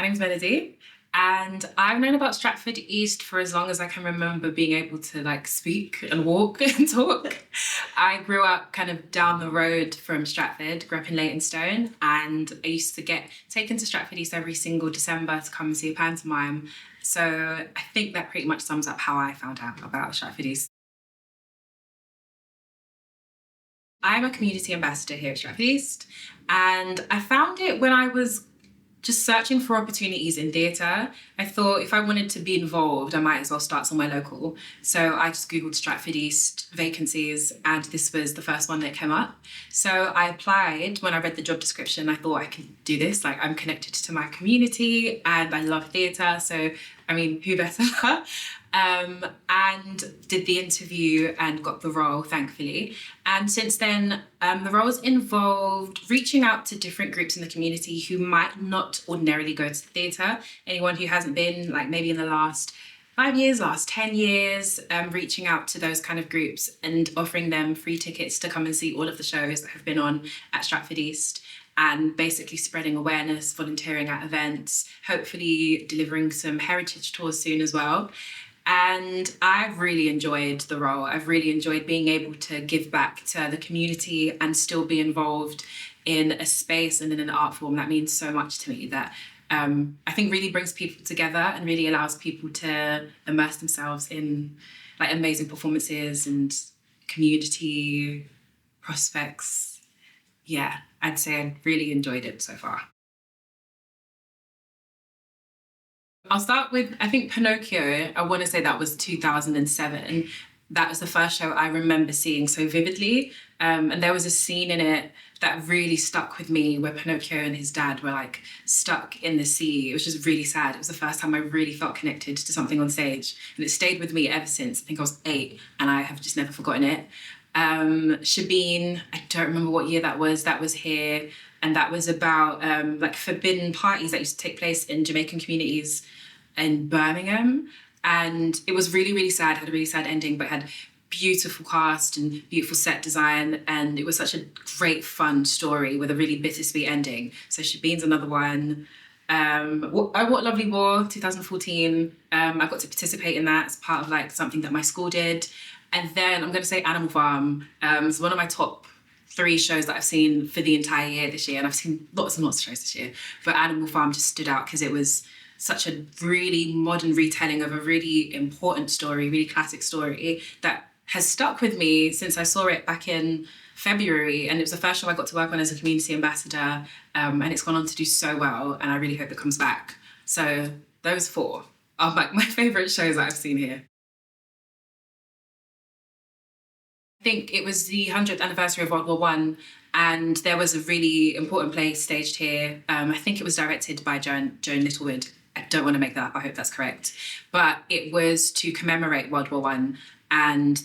name's Melody, and I've known about Stratford East for as long as I can remember being able to speak and walk and talk. I grew up kind of down the road from Stratford, grew up in Leytonstone, and I used to get taken to Stratford East every single December to come and see a pantomime. So I think that pretty much sums up how I found out about Stratford East. I'm a community ambassador here at Stratford East, and I found it when I was just searching for opportunities in theatre. I thought if I wanted to be involved, I might as well start somewhere local. So I just Googled Stratford East vacancies, and this was the first one that came up. So I applied. When I read the job description, I thought I could do this. Like, I'm connected to my community and I love theatre. So, I mean, who better? And did the interview and got the role, thankfully. And since then, the role's involved reaching out to different groups in the community who might not ordinarily go to theatre. Anyone who hasn't been, like maybe in the last 5 years, last 10 years, reaching out to those kind of groups and offering them free tickets to come and see all of the shows that have been on at Stratford East, and basically spreading awareness, volunteering at events, hopefully delivering some heritage tours soon as well. And I've really enjoyed the role. I've really enjoyed being able to give back to the community and still be involved in a space and in an art form that means so much to me, that I think really brings people together and really allows people to immerse themselves in like amazing performances and community prospects. Yeah, I'd say I really enjoyed it so far. I'll start with, I think, Pinocchio. I want to say that was 2007. That was the first show I remember seeing so vividly. And there was a scene in it that really stuck with me where Pinocchio and his dad were like stuck in the sea. It was just really sad. It was the first time I really felt connected to something on stage. And it stayed with me ever since. I think I was 8 and I have just never forgotten it. Shabine, I don't remember what year that was here. And that was about like forbidden parties that used to take place in Jamaican communities in Birmingham. And it was really, really sad, had a really sad ending, but had beautiful cast and beautiful set design. And it was such a great, fun story with a really bittersweet ending. So Shabine's another one. What Lovely War, 2014. I got to participate in that as part of like something that my school did. And then I'm going to say Animal Farm. It's one of my top 3 shows that I've seen for the entire year this year. And I've seen lots and lots of shows this year. But Animal Farm just stood out because it was such a really modern retelling of a really important story, really classic story that has stuck with me since I saw it back in February. And it was the first show I got to work on as a community ambassador. And it's gone on to do so well. And I really hope it comes back. So those 4 are like my favourite shows that I've seen here. I think it was the 100th anniversary of World War I, and there was a really important play staged here. I think it was directed by Joan Littlewood. I don't want to make that up, I hope that's correct. But it was to commemorate World War I, and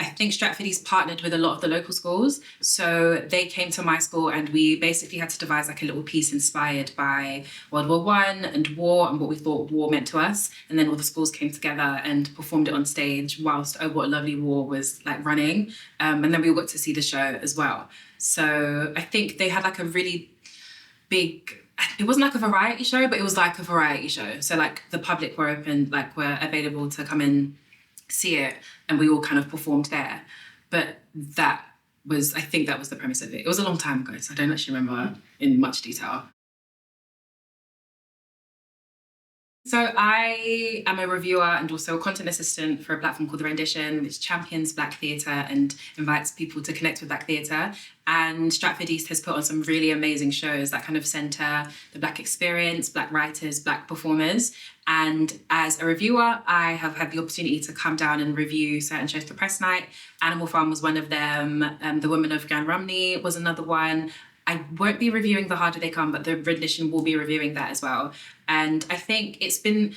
I think Stratford East partnered with a lot of the local schools. So they came to my school and we basically had to devise like a little piece inspired by World War I and war and what we thought war meant to us. And then all the schools came together and performed it on stage whilst Oh What a Lovely War was like running. And then we all got to see the show as well. So I think they had like a really big, it wasn't like a variety show, but it was like a variety show. So like the public were open, like were available to come in, see it, and we all kind of performed there. But I think that was the premise of it. It was a long time ago, so I don't actually remember in much detail. So I am a reviewer and also a content assistant for a platform called The Rendition, which champions Black theatre and invites people to connect with Black theatre. And Stratford East has put on some really amazing shows that kind of centre the Black experience, Black writers, Black performers. And as a reviewer, I have had the opportunity to come down and review certain shows for press night. Animal Farm was one of them. The Women of Gan Rumney was another one. I won't be reviewing The Harder They Come, but The Rendition will be reviewing that as well. And I think it's been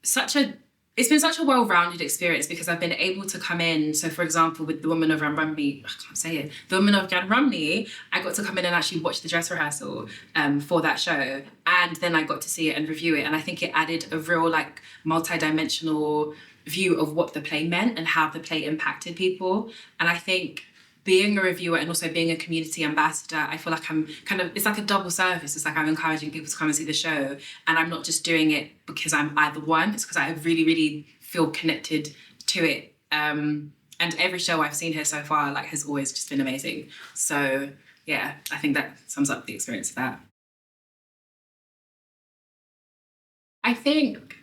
such a well-rounded experience because I've been able to come in. So, for example, with The Woman of Gan Rumney, I can't say it. The Woman of Gan Rumney, I got to come in and actually watch the dress rehearsal for that show. And then I got to see it and review it. And I think it added a real like multi-dimensional view of what the play meant and how the play impacted people. And I think being a reviewer and also being a community ambassador, I feel like I'm kind of, it's like a double service. It's like I'm encouraging people to come and see the show. And I'm not just doing it because I'm either one, it's because I really, really feel connected to it. And every show I've seen here so far, like, has always just been amazing. So yeah, I think that sums up the experience of that. I think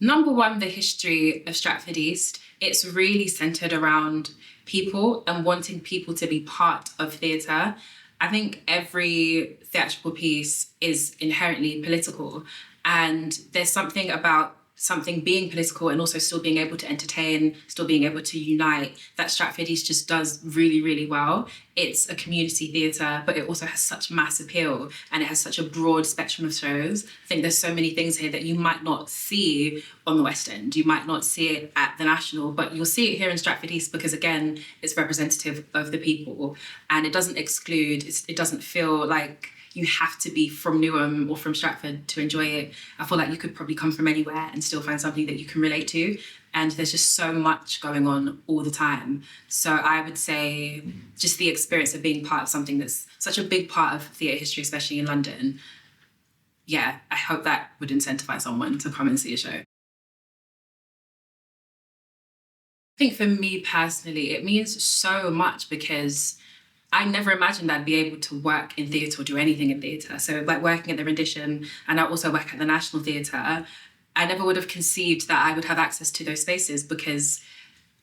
number one, the history of Stratford East. It's really centered around people and wanting people to be part of theatre. I think every theatrical piece is inherently political, and there's something about something being political and also still being able to entertain, still being able to unite, that Stratford East just does really, really well. It's a community theatre, but it also has such mass appeal and it has such a broad spectrum of shows. I think there's so many things here that you might not see on the West End. You might not see it at the National, but you'll see it here in Stratford East because, again, it's representative of the people and it doesn't exclude, it doesn't feel like you have to be from Newham or from Stratford to enjoy it. I feel like you could probably come from anywhere and still find something that you can relate to. And there's just so much going on all the time. So I would say just the experience of being part of something that's such a big part of theatre history, especially in London. Yeah, I hope that would incentivize someone to come and see a show. I think for me personally, it means so much because I never imagined I'd be able to work in theatre or do anything in theatre. So like working at the Rendition, and I also work at the National Theatre, I never would have conceived that I would have access to those spaces because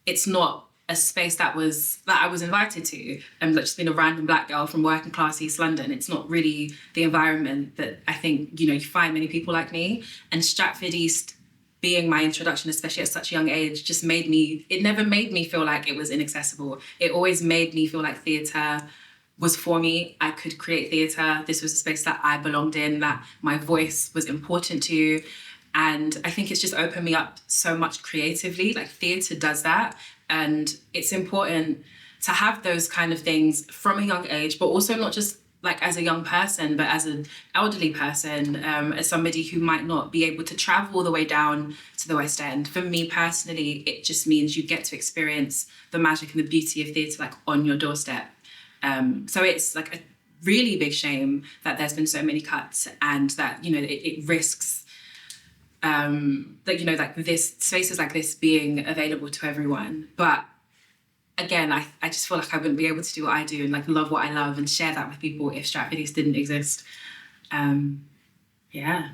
it's not a space that I was invited to. I'm like just being a random black girl from working class East London. It's not really the environment that I think, you find many people like me. And Stratford East being my introduction, especially at such a young age, just it never made me feel like it was inaccessible. It always made me feel like theatre was for me. I could create theatre. This was a space that I belonged in, that my voice was important to. And I think it's just opened me up so much creatively. Like theatre does that. And it's important to have those kind of things from a young age, but also not just like as a young person, but as an elderly person, as somebody who might not be able to travel all the way down to the West End. For me personally, it just means you get to experience the magic and the beauty of theatre like on your doorstep. So it's like a really big shame that there's been so many cuts and that, it risks like this spaces like this being available to everyone. But again, I just feel like I wouldn't be able to do what I do and like love what I love and share that with people if Stratford East didn't exist. Yeah.